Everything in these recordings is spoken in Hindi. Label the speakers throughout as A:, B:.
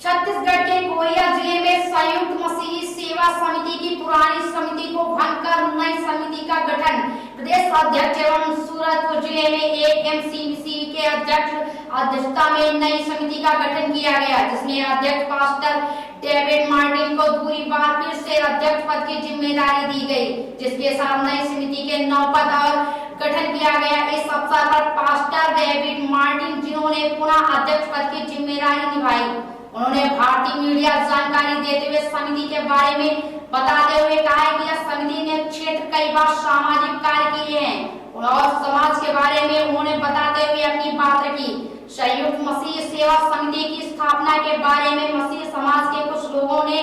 A: छत्तीसगढ़ के कोरिया जिले में संयुक्त मसीही सेवा समिति की पुरानी समिति को भंग कर नई समिति का गठन। प्रदेश अध्यक्ष एवं सूरजपुर जिले में एएमसीसी के अध्यक्षता में नई समिति का गठन किया गया, जिसमें अध्यक्ष पास्टर डेविड मार्टिन को दूसरी बार फिर से अध्यक्ष पद की जिम्मेदारी दी गई, जिसके साथ नई समिति के 9 पद और गठन किया गया। इस अवसर पर पास्टर डेविड मार्टिन, जिन्होंने पुनः अध्यक्ष पद की जिम्मेदारी निभाई, उन्होंने भारतीय मीडिया जानकारी देते हुए समिति के बारे में बताते हुए कहा कि यह समिति ने क्षेत्र कई बार सामाजिक कार्य किए हैं और समाज के बारे में उन्होंने बताते हुए अपनी बात रखी। संयुक्त मसीह सेवा समिति की स्थापना के बारे में मसीह समाज के कुछ लोगों ने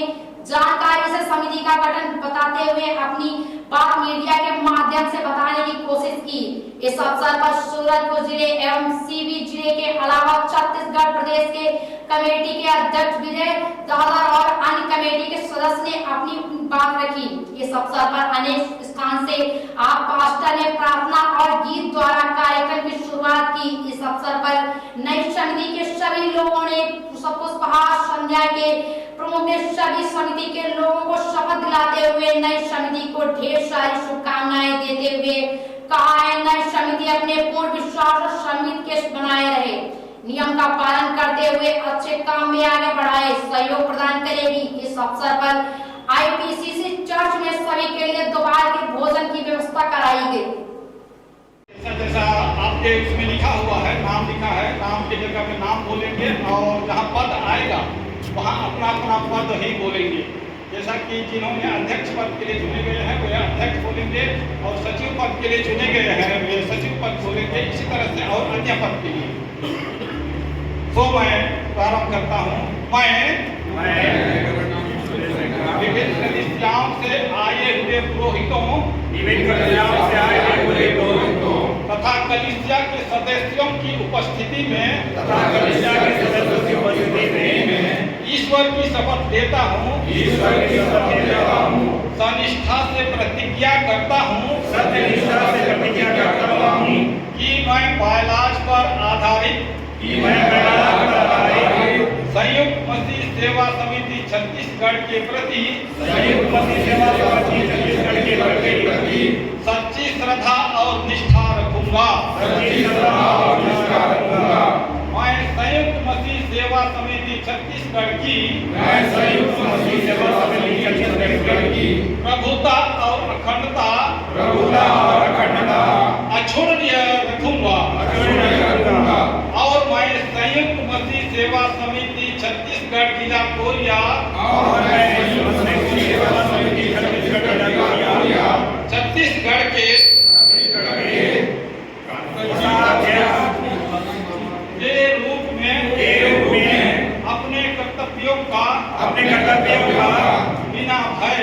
A: जानकारी से समिति का गठन बताते हुए अपनी बात मीडिया के माध्यम से बताने की कोशिश की। इस अवसर पर सूरजपुर जिले एवं सीवी जिले के अलावा छत्तीसगढ़ प्रदेश के कमेटी के अध्यक्ष विजय दादा और अन्य कमेटी के सदस्य ने अपनी बात रखी। इस अवसर पर अनेक स्थान से आप पास्टर ने प्रार्थना और गीत द्वारा कार्यक्रम की शुरुआत की। इस अवसर पर नई समिति के सभी लोगों ने पुष्पहार संध्या के प्रमुख ने सभी समिति के लोगों को शपथ दिलाते हुए नई समिति को ढेर सारी शुभकामनाएं देते हुए कहा है, नई समिति अपने पूर्ण विश्वास और समिति के बनाए रहे, नियम का पालन करते हुए अच्छे काम में आगे बढ़ाए, सहयोग प्रदान करेगी। इस अवसर पर आईपीसीसी चर्च में सभी के लिए दोपहर के भोजन की व्यवस्था कराई गई।
B: जैसा आपके इसमें लिखा हुआ है, नाम लिखा है, नाम की जगह में नाम बोलेंगे और जहाँ पद आएगा वहाँ अपना अपना पद ही बोलेंगे। जैसा कि जिन्होंने अध्यक्ष पद के लिए चुने गए हैं वे अध्यक्ष बोलेंगे और सचिव पद के लिए चुने गए हैं वे सचिव पद बोलेंगे, इसी तरह से और अन्य पद के लिए। तो मैं प्रारंभ करता हूँ। मैं विभिन्न कलीसियाओं से आए हुए पुरोहितों तथा कलीसिया के सदस्यों की उपस्थिति में ईश्वर की शपथ लेता हूँ, सनिष्ठा से प्रतिज्ञा करता हूँ कि मैं बायलाज पर आधारित संयुक्त मसीह सेवा समिति छत्तीसगढ़ के प्रति सच्ची श्रद्धा और निष्ठा रखूंगा। मैं संयुक्त मसीह सेवा समिति छत्तीसगढ़ की प्रभुता और अखंडता अक्षुण्य रखूंगा और मैं संयुक्त मसीह सेवा समिति छत्तीसगढ़ जिला कोरिया छत्तीसगढ़ के रूप में अपने कर्तव्यों का बिना भय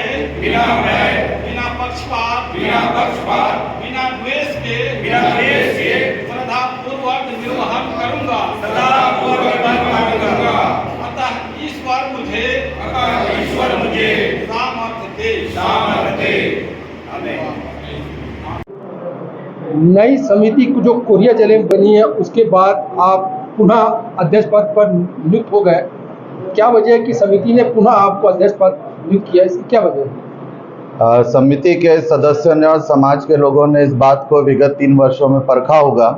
B: बिना पक्षपात बिना द्वेष के श्रद्धापूर्वक निर्वहन करूंगा। अतः ईश्वर मुझे सामर्थ्य दे।
C: नई समिति जो कोरिया जिले में बनी है उसके बाद आप पुनः अध्यक्ष पद पर नियुक्त हो गए, क्या वजह है कि समिति ने पुनः आपको अध्यक्ष पद नियुक्त किया, इसकी क्या वजह है?
D: समिति के सदस्यों ने और समाज के लोगों ने इस बात को विगत 3 वर्षों में परखा होगा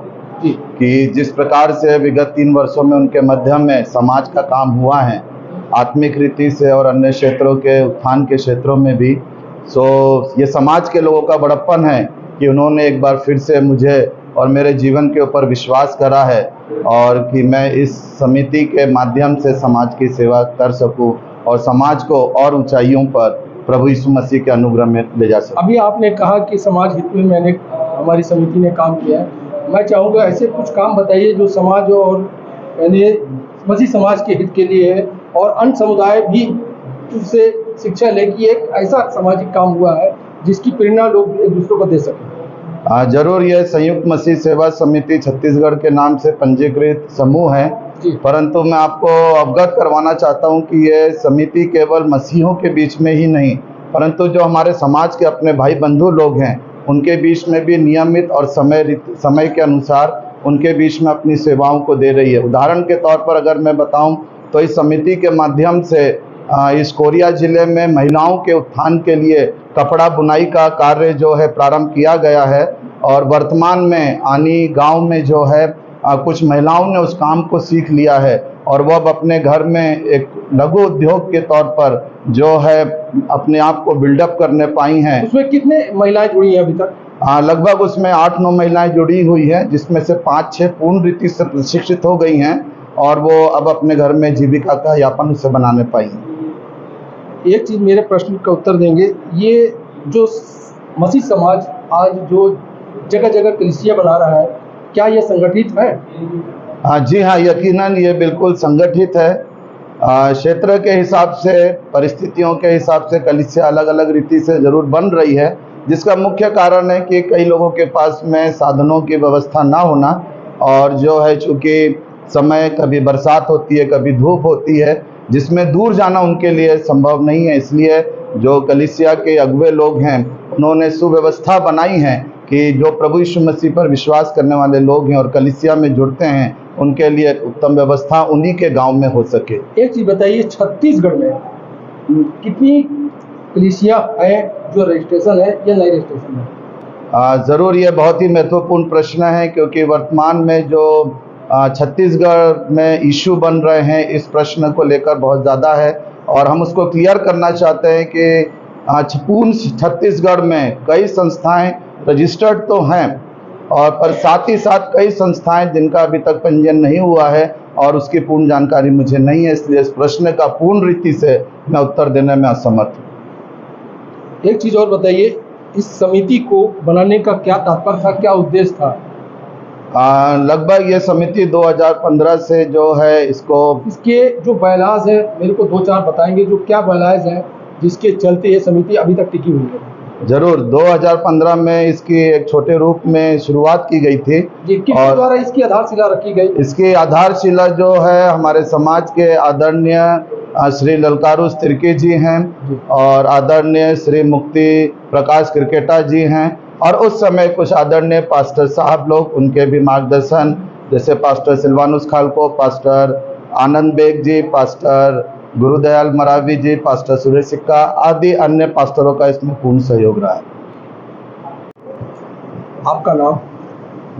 D: कि जिस प्रकार से विगत 3 वर्षों में उनके माध्यम में समाज का काम हुआ है, आत्मिक रीति से और अन्य क्षेत्रों के उत्थान के क्षेत्रों में भी, सो ये समाज के लोगों का बड़प्पन है कि उन्होंने एक बार फिर से मुझे और मेरे जीवन के ऊपर विश्वास करा है और कि मैं इस समिति के माध्यम से समाज की सेवा कर सकूं और समाज को और ऊंचाइयों पर प्रभु यीशु मसीह के अनुग्रह में ले जा सकूं।
C: अभी आपने कहा कि समाज हित में हमारी समिति ने काम किया है, मैं चाहूँगा ऐसे कुछ काम बताइए जो समाज और मसीह समाज के हित के लिए है और अन्य समुदाय भी उससे शिक्षा ले कि एक ऐसा सामाजिक काम हुआ है जिसकी प्रेरणा लोग एक दूसरे को दे सकें।
D: जरूर, यह संयुक्त मसीह सेवा समिति छत्तीसगढ़ के नाम से पंजीकृत समूह है, परंतु मैं आपको अवगत करवाना चाहता हूं कि यह समिति केवल मसीहों के बीच में ही नहीं परंतु जो हमारे समाज के अपने भाई बंधु लोग हैं उनके बीच में भी नियमित और समय के अनुसार उनके बीच में अपनी सेवाओं को दे रही है। उदाहरण के तौर पर अगर मैं बताऊं तो इस समिति के माध्यम से इस कोरिया जिले में महिलाओं के उत्थान के लिए कपड़ा बुनाई का कार्य जो है प्रारंभ किया गया है। और वर्तमान में आनी गांव में जो है कुछ महिलाओं ने उस काम को सीख लिया है और वह अब अपने घर में एक लघु उद्योग के तौर पर जो है अपने आप को बिल्डअप करने पाई हैं।
C: उसमें कितने महिलाएं जुड़ी हैं अभी तक?
D: लगभग उसमें 8-9 महिलाएं जुड़ी हुई हैं, जिसमें से 5-6 पूर्ण रीति से प्रशिक्षित हो गई हैं और वो अब अपने घर में जीविका का यापन उसे बनाने पाई हैं।
C: एक चीज़ मेरे प्रश्न का उत्तर देंगे, ये जो मसीह समाज आज जो जगह जगह कलीसिया बना रहा है, क्या ये संगठित है?
D: जी हाँ, यकीनन ये बिल्कुल संगठित है। क्षेत्र के हिसाब से, परिस्थितियों के हिसाब से कलीसिया अलग अलग रीति से ज़रूर बन रही है, जिसका मुख्य कारण है कि कई लोगों के पास में साधनों की व्यवस्था ना होना और जो है चूँकि समय कभी बरसात होती है, कभी धूप होती है, जिसमें दूर जाना उनके लिए संभव नहीं है। इसलिए जो कलीसिया के अगुवे लोग हैं उन्होंने सुव्यवस्था बनाई है कि जो प्रभु यीशु मसीह पर विश्वास करने वाले लोग हैं और कलीसिया में जुड़ते हैं, उनके लिए उत्तम व्यवस्था उन्हीं के गांव में हो सके।
C: एक चीज़ बताइए, छत्तीसगढ़ में कितनी कलीसिया है जो रजिस्ट्रेशन है या नहीं रजिस्ट्रेशन है?
D: ज़रूर ये बहुत ही महत्वपूर्ण प्रश्न है, क्योंकि वर्तमान में जो छत्तीसगढ़ में इशू बन रहे हैं इस प्रश्न को लेकर बहुत ज़्यादा है और हम उसको क्लियर करना चाहते हैं कि पूर्ण छत्तीसगढ़ में कई संस्थाएं रजिस्टर्ड तो हैं और पर साथ ही साथ कई संस्थाएं जिनका अभी तक पंजीयन नहीं हुआ है और उसकी पूर्ण जानकारी मुझे नहीं है, इसलिए इस प्रश्न का पूर्ण रीति से मैं उत्तर देने में असमर्थ हूँ।
C: एक चीज़ और बताइए, इस समिति को बनाने का क्या तात्पर्य था, क्या उद्देश्य था?
D: लगभग ये समिति 2015 से जो है इसके
C: जो बैलाज है मेरे को 2-4 बताएंगे, जो क्या बैलाज है जिसके चलते ये समिति अभी तक टिकी हुई है?
D: जरूर। 2015 में इसकी एक छोटे रूप में शुरुआत की गई थी।
C: किसके द्वारा इसकी आधारशिला रखी गई?
D: इसकी आधारशिला जो है हमारे समाज के आदरणीय श्री ललकारुस तिर्की जी हैं और आदरणीय श्री मुक्ति प्रकाश क्रिकेटा जी हैं और उस समय कुछ आदरणीय पास्टर साहब लोग, उनके भी मार्गदर्शन, जैसे पास्टर सिल्वानुस खालको, पास्टर आनंद बेग जी, पास्टर गुरुदयाल मरावी जी, पास्टर सुरेश सिक्का आदि अन्य पास्टरों का इसमें पूर्ण सहयोग रहा है।
C: आपका नाम?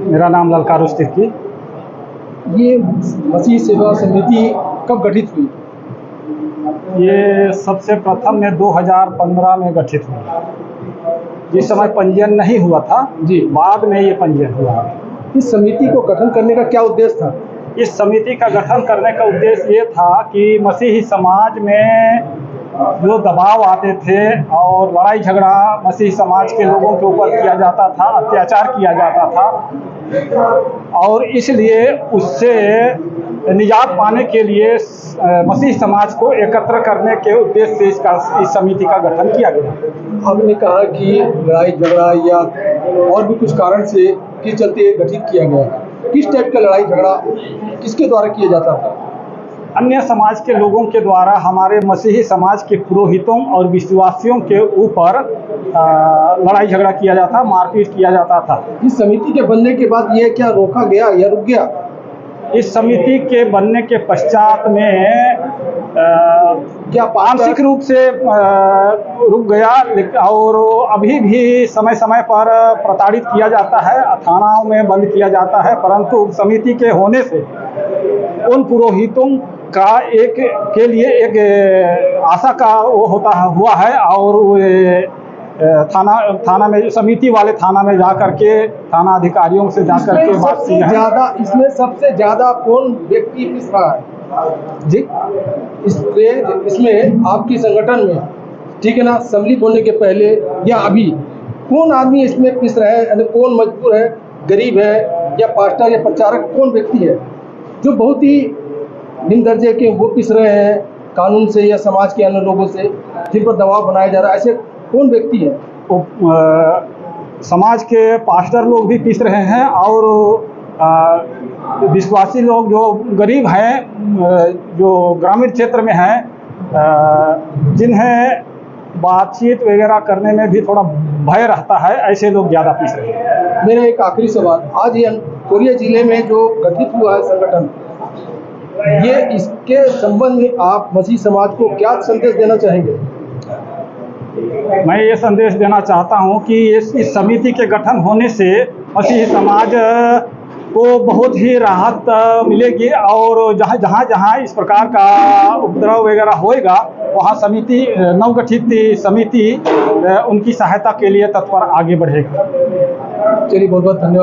E: मेरा नाम ललकारुस तिर्की।
C: ये मसीह सेवा समिति कब गठित हुई?
E: ये सबसे प्रथम में 2015 में गठित हुआ। जिस समय पंजीयन नहीं हुआ था
C: जी,
E: बाद में ये पंजीयन हुआ।
C: इस समिति को गठन करने का क्या उद्देश्य था?
E: इस समिति का गठन करने का उद्देश्य ये था कि मसीही समाज में जो दबाव आते थे और लड़ाई झगड़ा मसीही समाज के लोगों के ऊपर किया जाता था, अत्याचार किया जाता था और इसलिए उससे निजात पाने के लिए मसीही समाज को एकत्र करने के उद्देश्य से इस समिति का गठन किया गया।
C: आपने कहा कि लड़ाई झगड़ा या और भी कुछ कारण से के चलते गठित किया गया। किस टाइप का लड़ाई झगड़ा किसके द्वारा किया जाता था?
E: अन्य समाज के लोगों के द्वारा हमारे मसीही समाज के पुरोहितों और विश्वासियों के ऊपर लड़ाई झगड़ा किया जाता, मारपीट किया जाता था।
C: इस समिति के बनने के बाद ये क्या रोका गया या रुक गया?
E: इस समिति के बनने के पश्चात में क्या आंशिक रूप से रुक गया और अभी भी समय समय पर प्रताड़ित किया जाता है, थानाओं में बंद किया जाता है, परंतु समिति के होने से उन पुरोहितों का के लिए एक आशा का वो हुआ है और थाना में समिति वाले थाना में जा करके थाना अधिकारियों से जा करके बात की है।
C: इसमें सबसे ज्यादा कौन व्यक्ति पिस रहा है जी? इसमें आपकी संगठन में, ठीक है ना, सम्मिलित होने के पहले या अभी कौन आदमी इसमें पिस रहा है? यानी कौन मजबूर है, गरीब है या पास्टर या प्रचारक, कौन व्यक्ति है जो बहुत ही निम्न दर्जे के वो पिस रहे हैं कानून से या समाज के अन्य लोगों से जिन पर दबाव बनाया जा रहा है? ऐसे कौन व्यक्ति है?
E: समाज के पास्टर लोग भी पिस रहे हैं और विश्वासी लोग जो गरीब हैं, जो ग्रामीण क्षेत्र में हैं, जिन्हें बातचीत वगैरह करने में भी थोड़ा भय रहता है, ऐसे लोग ज़्यादा पिस रहे हैं।
C: मेरा एक आखिरी सवाल, आज ये कोरिया जिले में जो गठित हुआ है संगठन, ये इसके संबंध में आप मसीह समाज को क्या संदेश देना चाहेंगे?
E: मैं ये संदेश देना चाहता हूँ कि इस समिति के गठन होने से मसीही समाज को बहुत ही राहत मिलेगी और जहाँ इस प्रकार का उपद्रव वगैरह होएगा वहाँ समिति नवगठित समिति उनकी सहायता के लिए तत्पर आगे बढ़ेगा।
C: चलिए, बहुत बहुत धन्यवाद।